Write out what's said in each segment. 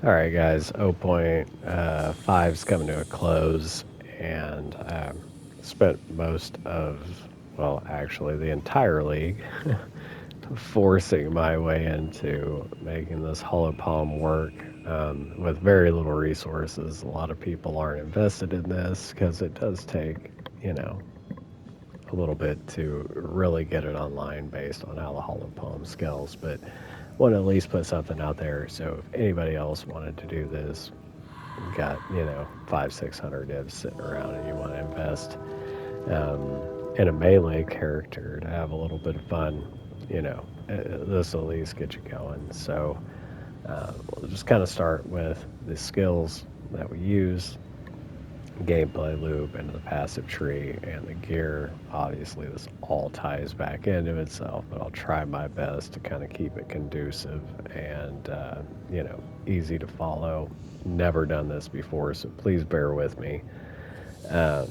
All right, guys. 0.5 is coming to a close, and spent most of, well, actually, the entire league forcing my way into making this hollow palm work with very little resources. A lot of people aren't invested in this because it does take, you know, a little bit to really get it online based on how the hollow palm scales, but want to at least put something out there. So if anybody else wanted to do this, got, you know, 500-600 divs sitting around and you want to invest in a melee character to have a little bit of fun, you know, this will at least get you going. So we'll just kind of start with the skills that we use, gameplay loop, into the passive tree, and the gear. Obviously, this all ties back into itself, but I'll try my best to kind of keep it conducive and, you know, easy to follow. Never done this before, so please bear with me. Um,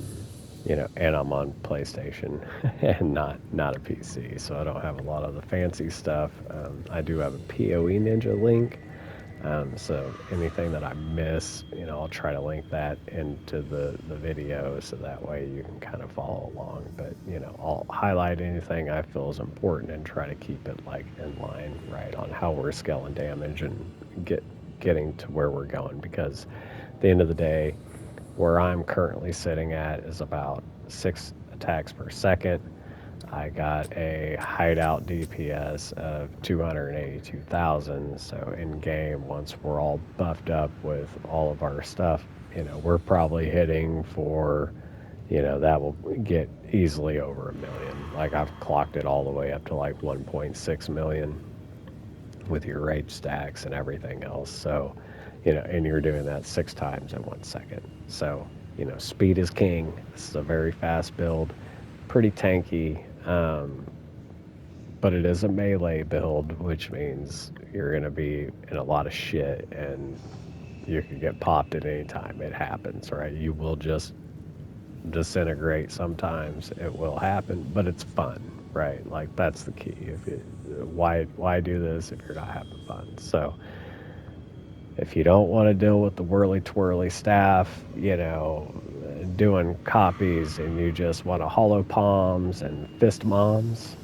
you know, and I'm on PlayStation and not a PC, so I don't have a lot of the fancy stuff. I do have a PoE Ninja link, so anything that I miss, you know, I'll try to link that into the video so that way you can kind of follow along. But you know, I'll highlight anything I feel is important and try to keep it like in line, right, on how we're scaling damage and getting to where we're going. Because at the end of the day, where I'm currently sitting at is about 6 attacks per second. I got a hideout DPS of 282,000. So in game, once we're all buffed up with all of our stuff, you know, we're probably hitting for, you know, that will get easily over a million. Like I've clocked it all the way up to like 1.6 million with your rage stacks and everything else. So, you know, and you're doing that 6 times in 1 second. So, you know, speed is king. This is a very fast build, pretty tanky, but it is a melee build, which means you're going to be in a lot of shit and you can get popped at any time. It happens, right? You will just disintegrate sometimes. It will happen, but it's fun, right? Like that's the key. If you, why do this if you're not having fun? So if you don't want to deal with the whirly twirly staff, you know, doing copies, and you just want to hollow palms and fist moms,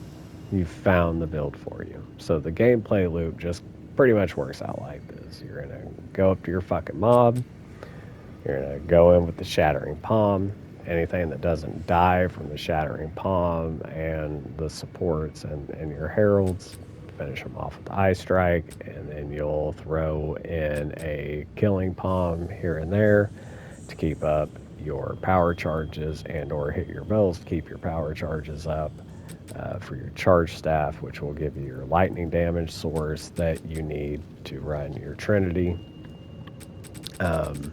you've found the build for you. So the gameplay loop just pretty much works out like this. You're gonna go up to your fucking mob, you're gonna go in with the shattering palm. Anything that doesn't die from the shattering palm and the supports and your heralds, finish them off with the eye strike, and then you'll throw in a killing palm here and there to keep up your power charges and or hit your bells to keep your power charges up. For your charge staff, which will give you your lightning damage source that you need to run your Trinity. Um,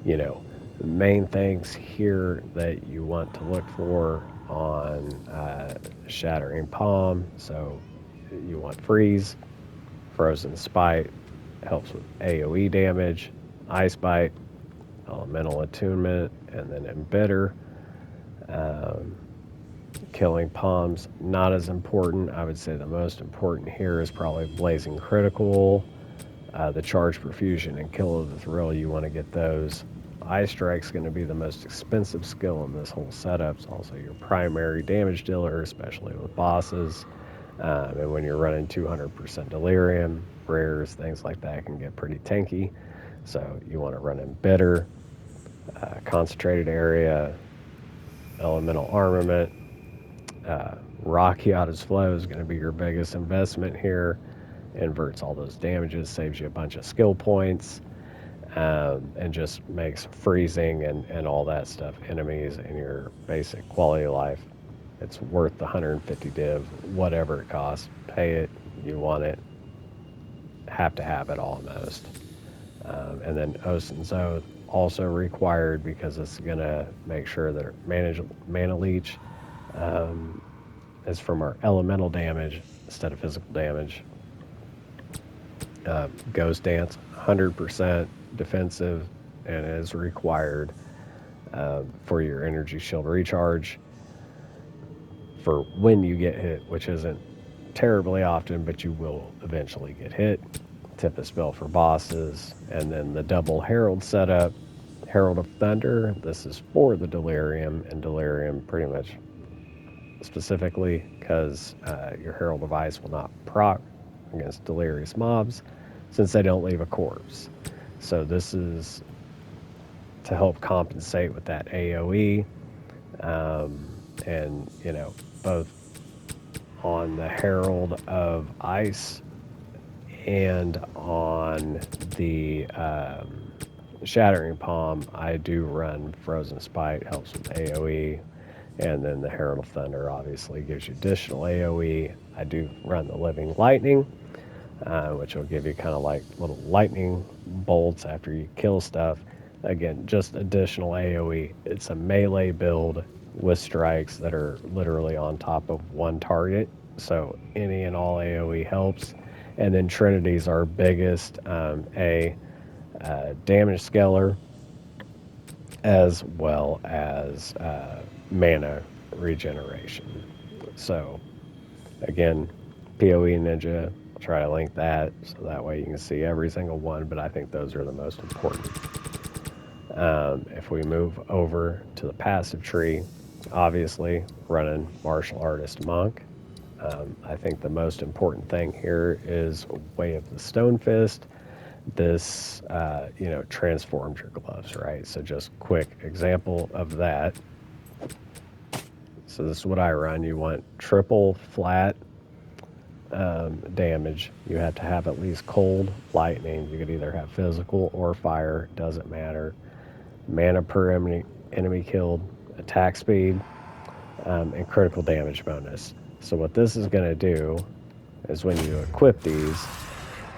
you know, the main things here that you want to look for on Shattering Palm. So you want Freeze, Frozen Spite, helps with AoE damage, Ice Bite, Elemental Attunement, and then Embitter. Um, Killing Palms, not as important. I would say the most important here is probably Blazing Critical, the Charge Perfusion, and Kill of the Thrill. You want to get those. Eye Strike's going to be the most expensive skill in this whole setup. It's also your primary damage dealer, especially with bosses. And when you're running 200% Delirium, rares, things like that can get pretty tanky. So you want to run in Bitter, Concentrated Area, Elemental Armament. Rock Yatta's Flow is going to be your biggest investment here. Inverts all those damages, saves you a bunch of skill points, and just makes freezing and all that stuff enemies in your basic quality of life. It's worth the 150 div, whatever it costs. Pay it, you want it, have to have it almost. And then Osin's Oath also required because it's going to make sure that mana leech um, is from our elemental damage instead of physical damage. Ghost Dance, 100% defensive, and is required for your energy shield recharge for when you get hit, which isn't terribly often, but you will eventually get hit. Typist built for bosses. And then the double Herald setup, Herald of Thunder, this is for the Delirium, and Delirium pretty much specifically because your Herald of Ice will not proc against delirious mobs since they don't leave a corpse. So this is to help compensate with that AoE, and both on the Herald of Ice and on the Shattering Palm, I do run Frozen Spite, helps with AoE. And then the Herald of Thunder obviously gives you additional AoE. I do run the Living Lightning, which will give you kind of like little lightning bolts after you kill stuff. Again, just additional AoE. It's a melee build with strikes that are literally on top of one target. So any and all AoE helps. And then Trinity's our biggest damage scaler, as well as mana regeneration. So again, PoE Ninja, I'll try to link that so that way you can see every single one, but I think those are the most important. If we move over to the passive tree, obviously running Martial Artist Monk. I think the most important thing here is Way of the Stone Fist. This, transforms your gloves, right? So just quick example of that. So this is what I run. You want triple flat damage. You have to have at least cold, lightning. You could either have physical or fire, doesn't matter. Mana per enemy killed, attack speed, and critical damage bonus. So what this is going to do is when you equip these,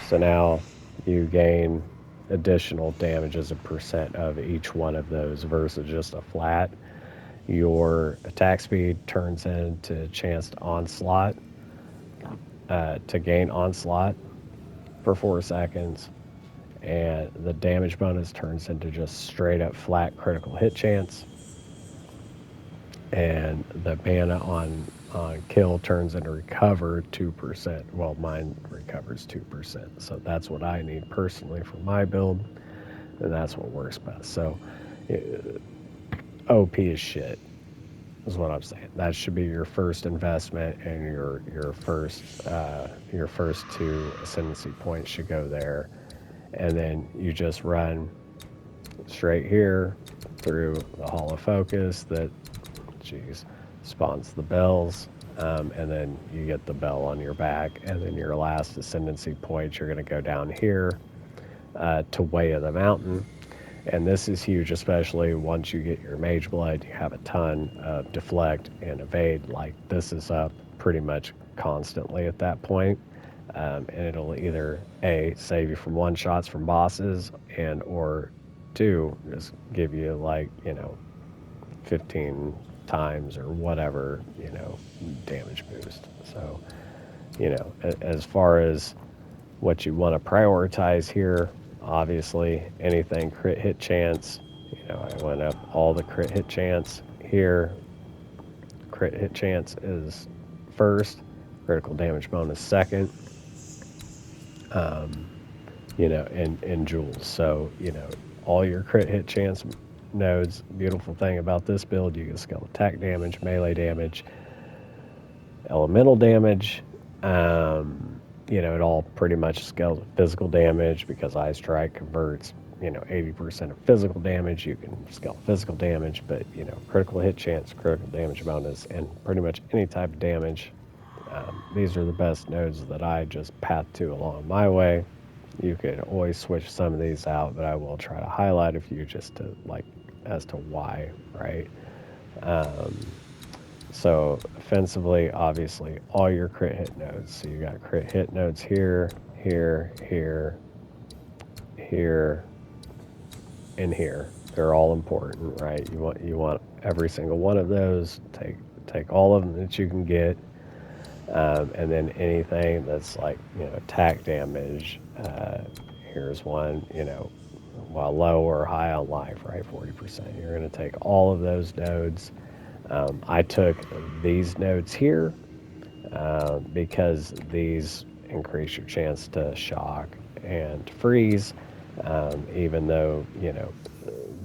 so now you gain additional damage as a percent of each one of those versus just a flat. Your attack speed turns into chance to onslaught, to gain onslaught for 4 seconds, and the damage bonus turns into just straight up flat critical hit chance, and the mana on kill turns into recover 2%. Well, mine recovers 2%, so that's what I need personally for my build, and that's what works best. So OP is shit, is what I'm saying. That should be your first investment, and your first 2 ascendancy points should go there, and then you just run straight here through the Hall of Focus that, spawns the bells, and then you get the bell on your back, and then your last ascendancy point, you're going to go down here to Way of the Mountain. And this is huge, especially once you get your Mage Blood. You have a ton of deflect and evade. Like, this is up pretty much constantly at that point. And it'll either A, save you from one-shots from bosses, and or 2, just give you 15 times or whatever, damage boost. So, as far as what you want to prioritize here, obviously anything crit hit chance, I went up all the crit hit chance here. Crit hit chance is first, critical damage bonus second, in jewels. So, all your crit hit chance nodes. Beautiful thing about this build, you can scale attack damage, melee damage, elemental damage. It all pretty much scales with physical damage because Eye Strike converts, 80% of physical damage. You can scale physical damage, but, critical hit chance, critical damage bonus, and pretty much any type of damage. These are the best nodes that I just path to along my way. You could always switch some of these out, but I will try to highlight a few just to as to why, right? So offensively, obviously, all your crit hit nodes. So you got crit hit nodes here, here, here, here, and here. They're all important, right? You want every single one of those. Take all of them that you can get, and then anything that's attack damage. Here's one, while low or high on life, right? 40%. You're going to take all of those nodes. I took these nodes here because these increase your chance to shock and freeze, even though,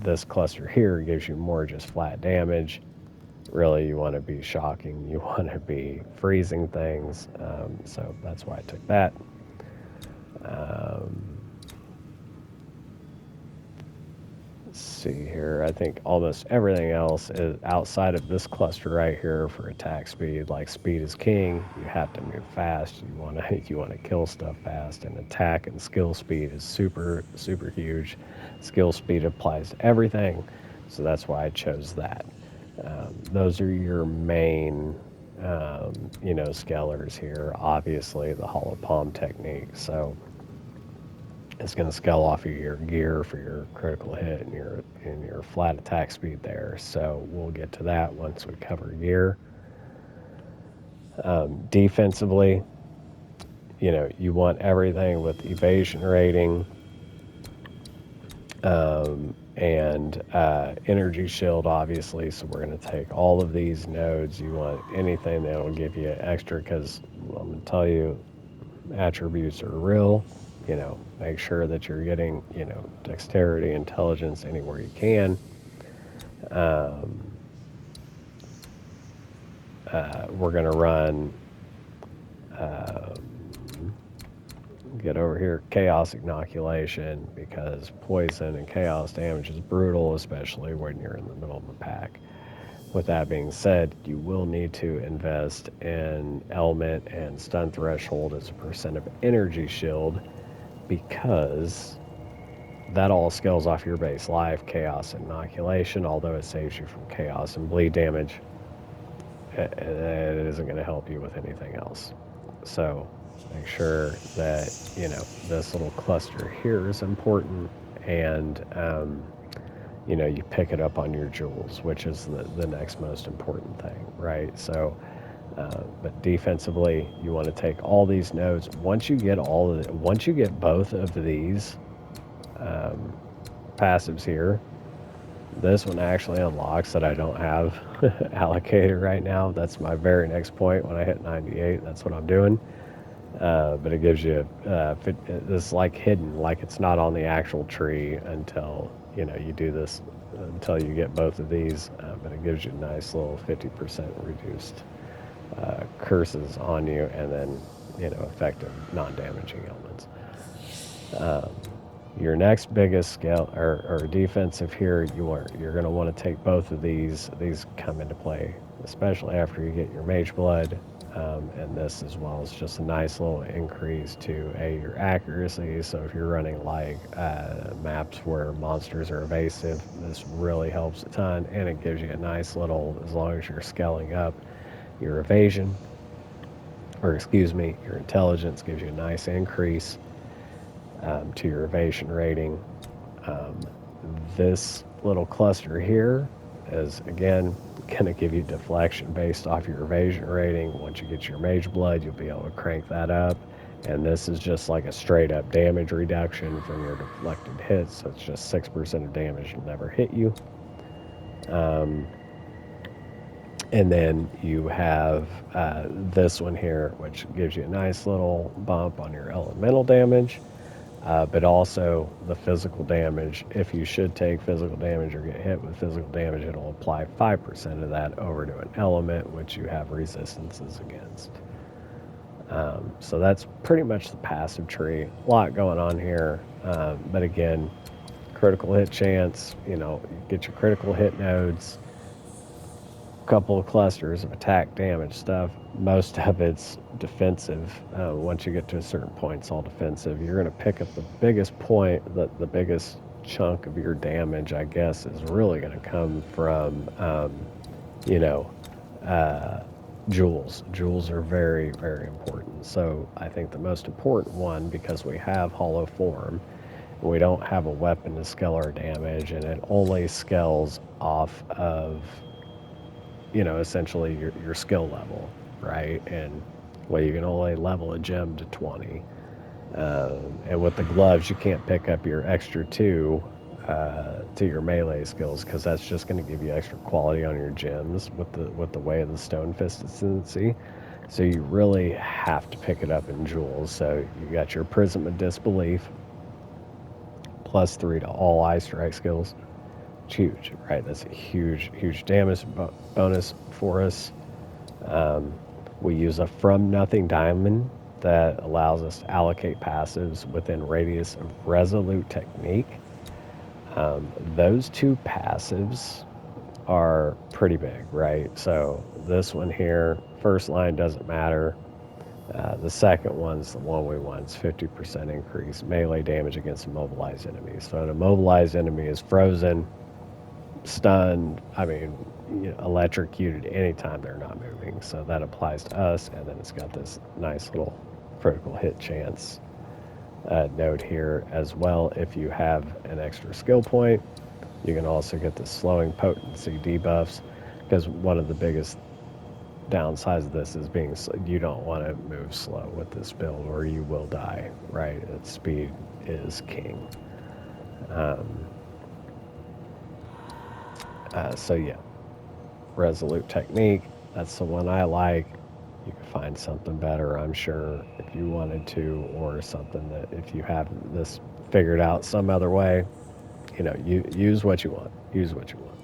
this cluster here gives you more just flat damage. Really, you want to be shocking, you want to be freezing things, so that's why I took that. Let's see here. I think almost everything else is outside of this cluster right here for attack speed. Like speed is king. You have to move fast. You want to you want to kill stuff fast. And attack and skill speed is super super huge. Skill speed applies to everything, so that's why I chose that. Those are your main, scalers here. Obviously, the hollow palm technique. So it's going to scale off of your gear for your critical hit and your flat attack speed there. So we'll get to that once we cover gear. Defensively, you want everything with evasion rating, and energy shield, obviously. So we're going to take all of these nodes. You want anything that will give you extra, because I'm going to tell you, attributes are real. Make sure that you're getting, dexterity, intelligence anywhere you can. We're going to run, get over here, chaos inoculation, because poison and chaos damage is brutal, especially when you're in the middle of a pack. With that being said, you will need to invest in element and stun threshold as a percent of energy shield, because that all scales off your base life. Chaos inoculation, although it saves you from chaos and bleed damage, it isn't going to help you with anything else. So make sure that this little cluster here is important, and you pick it up on your jewels, which is the next most important thing, right? So but defensively, you want to take all these nodes. Once you get both of these passives here, this one actually unlocks that I don't have allocated right now. That's my very next point. When I hit 98, that's what I'm doing. But it gives you this like hidden, like it's not on the actual tree until you do this, until you get both of these. But it gives you a nice little 50% reduced curses on you, and then effective non-damaging elements. Your next biggest scale or defensive here, you're going to want to take both of these. These come into play, especially after you get your mage blood, and this as well is just a nice little increase to your accuracy. So if you're running like maps where monsters are evasive, this really helps a ton, and it gives you a nice little, as long as you're scaling up your evasion, or excuse me, your intelligence, gives you a nice increase to your evasion rating. This little cluster here is, again, going to give you deflection based off your evasion rating. Once you get your mage blood, you'll be able to crank that up. And this is just like a straight up damage reduction from your deflected hits. So it's just 6% of damage will never hit you. And then you have this one here, which gives you a nice little bump on your elemental damage. But also the physical damage. If you should take physical damage or get hit with physical damage, it'll apply 5% of that over to an element which you have resistances against. So that's pretty much the passive tree. A lot going on here, but again, critical hit chance. You get your critical hit nodes. Couple of clusters of attack damage stuff. Most of it's defensive. Once you get to a certain point, it's all defensive. You're going to pick up the biggest point, the biggest chunk of your damage, I guess, is really going to come from, jewels. Jewels are very, very important. So I think the most important one, because we have hollow form, we don't have a weapon to scale our damage, and it only scales off of essentially your skill level, right? And you can only level a gem to 20. And with the gloves, you can't pick up your extra 2 to your melee skills, because that's just going to give you extra quality on your gems with the way of the stone fist ascendancy. So you really have to pick it up in joules. So you got your Prism of Disbelief, +3 to all eye strike skills. It's huge, right? That's a huge, huge damage bonus for us. Um, we use a From Nothing Diamond that allows us to allocate passives within radius of Resolute Technique. Those two passives are pretty big, right? So this one here, first line doesn't matter. The second one's the one we want. It's 50% increase melee damage against immobilized enemies. So an immobilized enemy is frozen, stunned, electrocuted anytime they're not moving. So that applies to us. And then it's got this nice little critical hit chance note here as well. If you have an extra skill point, you can also get the slowing potency debuffs, because one of the biggest downsides of this is you don't want to move slow with this build or you will die, right? Speed is king. So yeah, Resolute Technique, that's the one I like. You can find something better, I'm sure, if you wanted to, or something that if you have this figured out some other way, you use what you want. Use what you want.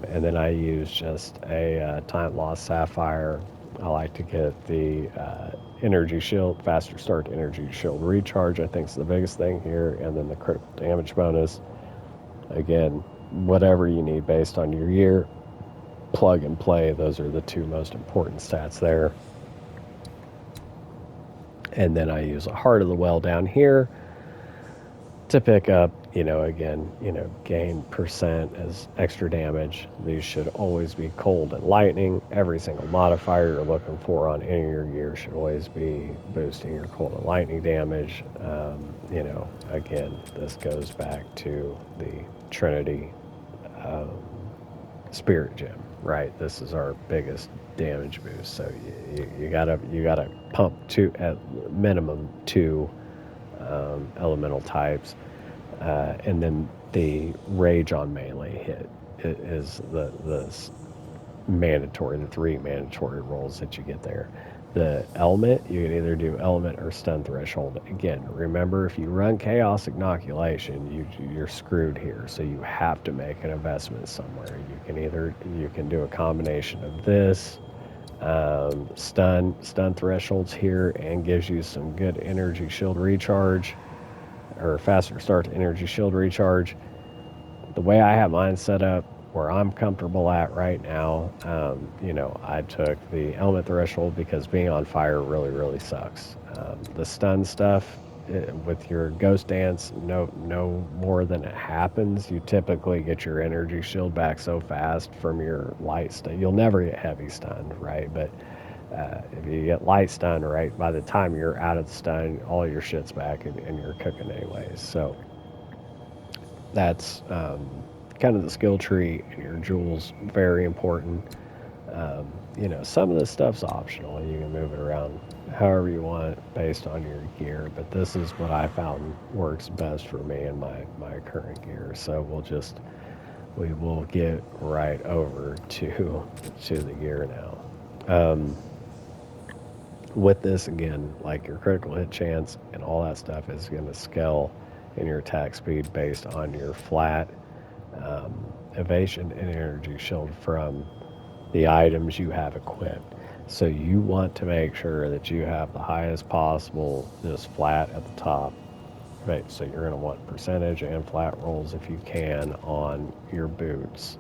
And then I use just a Time Lost Sapphire. I like to get the energy shield, faster start energy shield recharge, I think is the biggest thing here. And then the critical damage bonus. Again, whatever you need based on your gear, plug and play. Those are the two most important stats there. And then I use a Heart of the Well down here to pick up, gain percent as extra damage. These should always be cold and lightning. Every single modifier you're looking for on any of your gear should always be boosting your cold and lightning damage. Again, this goes back to the Trinity Spirit Gem, right? This is our biggest damage boost. So you gotta pump at minimum two elemental types. And then the Rage on melee hit is the mandatory, the 3 mandatory rolls that you get there. The element, you can either do element or stun threshold. Again, remember, if you run chaos inoculation, you're screwed here. So you have to make an investment somewhere. You can do a combination of this, stun thresholds here, and gives you some good energy shield recharge, or faster start to energy shield recharge. The way I have mine set up, where I'm comfortable at right now, I took the element threshold because being on fire really, really sucks. The stun stuff, with your ghost dance, no more than it happens. You typically get your energy shield back so fast from your light stun. You'll never get heavy stunned, right? But if you get light stun, right, by the time you're out of the stun, all your shit's back and you're cooking anyways. So that's kind of the skill tree in your joules. Very important. Some of this stuff's optional. You can move it around however you want based on your gear, but this is what I found works best for me in my current gear. So we will get right over to the gear now. With this, again, like your critical hit chance and all that stuff is going to scale in your attack speed based on your flat evasion and energy shield from the items you have equipped. So you want to make sure that you have the highest possible, just flat at the top. Right, so you're going to want percentage and flat rolls if you can on your boots,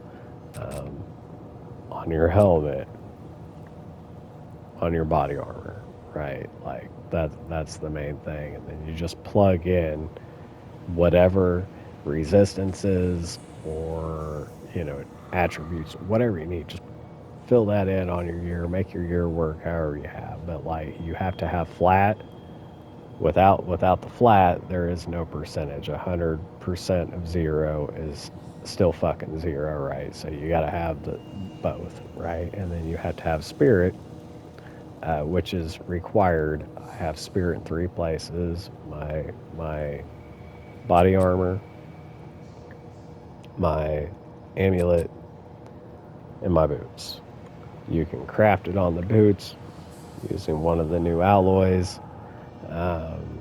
on your helmet, on your body armor, right? Like that's the main thing. And then you just plug in whatever resistances or attributes, whatever you need. Just fill that in on your gear, make your gear work however you have. But like, you have to have flat. Without the flat, there is no percentage. 100% of 0 is still fucking 0, right? So you got to have both, right? And then you have to have spirit, which is required. I have spirit in 3 places: my body armor, my amulet, and my boots. You can craft it on the boots using one of the new alloys. Um,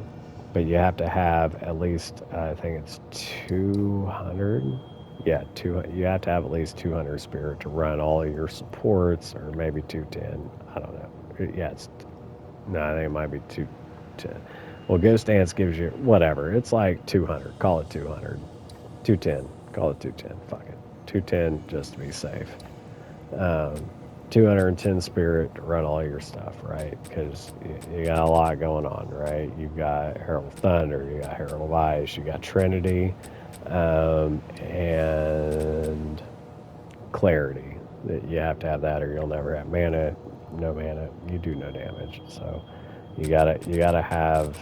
but you have to have at least, I think it's 200. Yeah, you have to have at least 200 spirit to run all of your supports, or maybe 210. I don't know. Yeah, no, I think it might be 210. Well, Ghost Dance gives you whatever. It's like 200. Call it 200. 210. Call it 210. Fuck it. 210 just to be safe. Um, 210 spirit to run all your stuff, right? Because you got a lot going on, right? You've got Herald of Thunder, you got Herald of Ice, you got Trinity, and Clarity. You have to have that, or you'll never have mana. No mana, you do no damage. So you gotta have,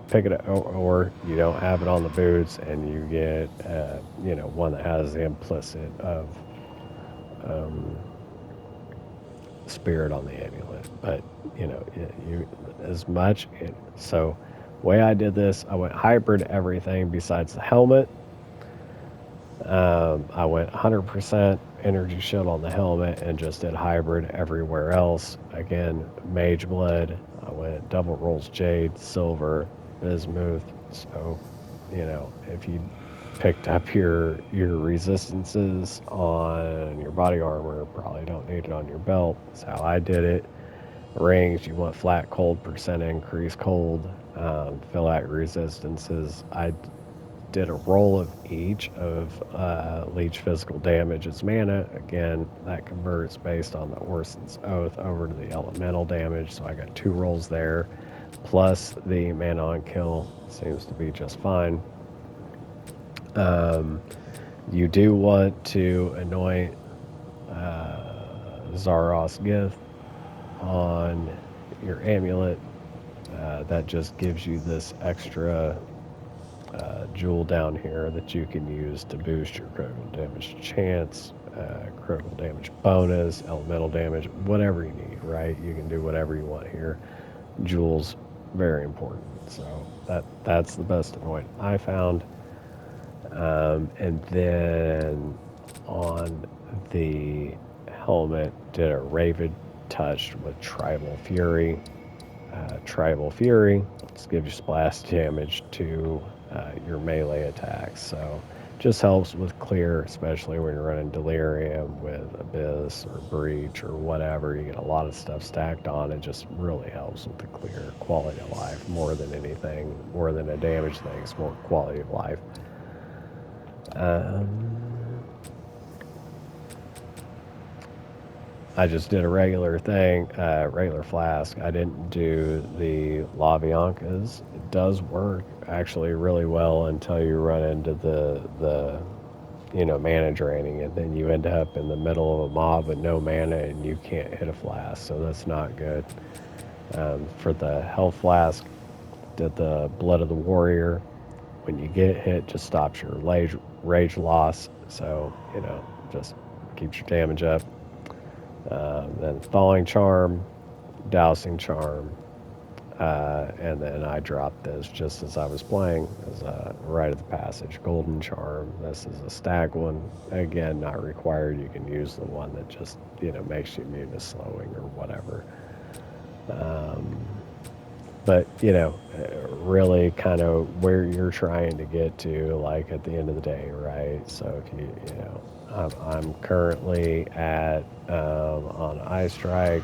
pick it up, or you don't have it on the boots, and you get one that has the implicit of um, spirit on the amulet. But you as much. So, way I did this, I went hybrid everything besides the helmet. I went 100% energy shield on the helmet and just did hybrid everywhere else. Again, mage blood. I went double rolls jade, silver, bismuth. So, if you picked up your resistances on your body armor, probably don't need it on your belt. That's how I did it. Rings, you want flat cold, percent increase cold, fill out your resistances. I did a roll of each of leech physical damage as mana. Again, that converts based on the Orson's Oath over to the elemental damage. So I got 2 rolls there, plus the mana on kill seems to be just fine. You do want to anoint Zaros Gift on your amulet. That just gives you this extra jewel down here that you can use to boost your critical damage chance, critical damage bonus, elemental damage, whatever you need, right? You can do whatever you want here. Jewels, very important. So that's the best anoint I found. And then on the helmet, did a Raven touched with Tribal Fury. Tribal Fury, just gives you splash damage to your melee attacks. So just helps with clear, especially when you're running Delirium with Abyss or Breach or whatever. You get a lot of stuff stacked on. It just really helps with the clear quality of life more than anything, more than a damage thing. It's more quality of life. I just did a regular thing, regular flask. I didn't do the Laviancas. It does work actually really well until you run into the mana draining, and then you end up in the middle of a mob with no mana and you can't hit a flask, so that's not good. For the health flask, did the Blood of the Warrior. When you get hit, just stops your rage loss, so just keeps your damage up. Then Thawing Charm, Dousing Charm, and then I dropped this just as I was playing, as a rite of the passage. Golden Charm, this is a stag one. Again, not required. You can use the one that just, makes you immune to slowing or whatever. But, really kind of where you're trying to get to, like, at the end of the day, right? So if I'm currently at, on Eye Strike,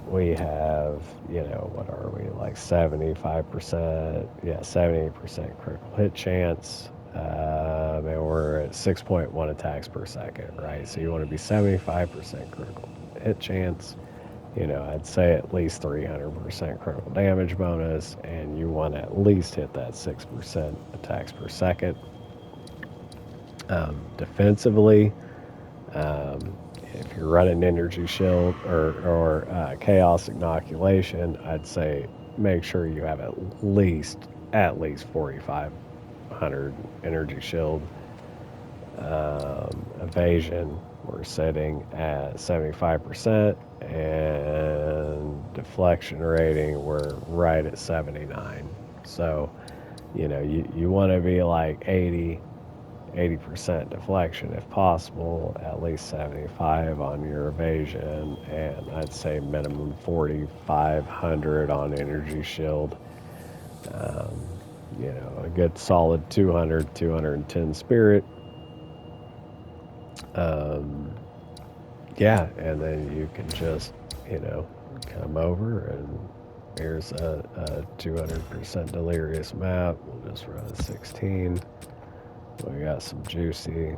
we have, what are we, like 75%, 78% critical hit chance, and we're at 6.1 attacks per second, right? So you want to be 75% critical hit chance, I'd say at least 300% critical damage bonus, and you want to at least hit that 6% attacks per second. Defensively, if you're running energy shield or chaos inoculation, I'd say make sure you have at least 4,500 energy shield. Evasion, we're setting at 75%, and deflection rating, we're right at 79. So you want to be like 80 80% deflection if possible, at least 75 on your evasion, and I'd say minimum 4,500 on energy shield. You know, a good solid 200, 210 spirit. Yeah, and then you can just, you know, come over and here's a 200% delirious map. We'll just run a 16. We got some juicy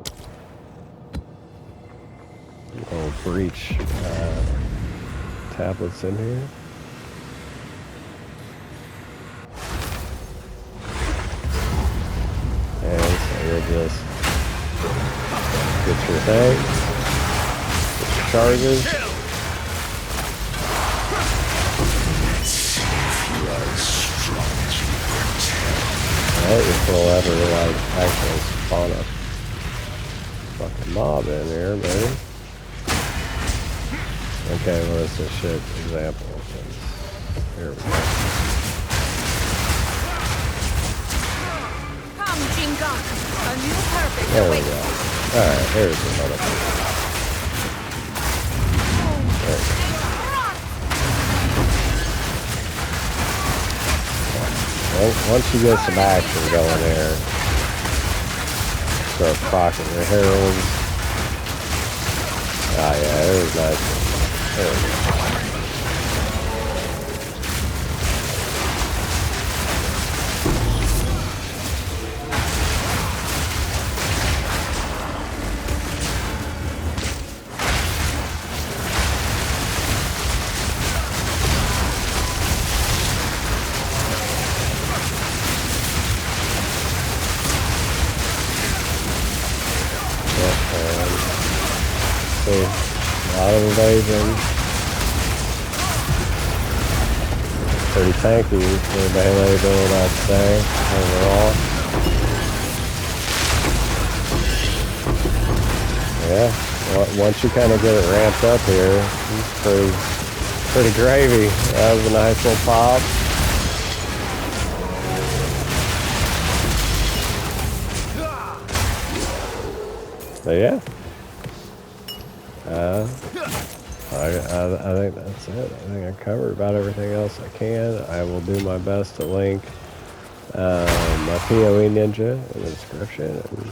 little breach tablets in here. And so you'll just get your thing, get your charges. If we'll ever like actually spawn a fucking mob in here, maybe. Okay, what is this shit example? Here we go. Come, Jinga. A new purpose There we awaits. go. Alright, here's the motherfucker. There we go. Once you get some action going there, start procking your heralds. Ah, yeah, it was nice. There we go. A lot of evasion. Pretty tanky for the melee build, I'd say, overall. Yeah, once you kind of get it ramped up here, it's pretty gravy. That was a nice little pop. But yeah. I think that's it. I think I covered about everything else I can. I will do my best to link my POE Ninja in the description. And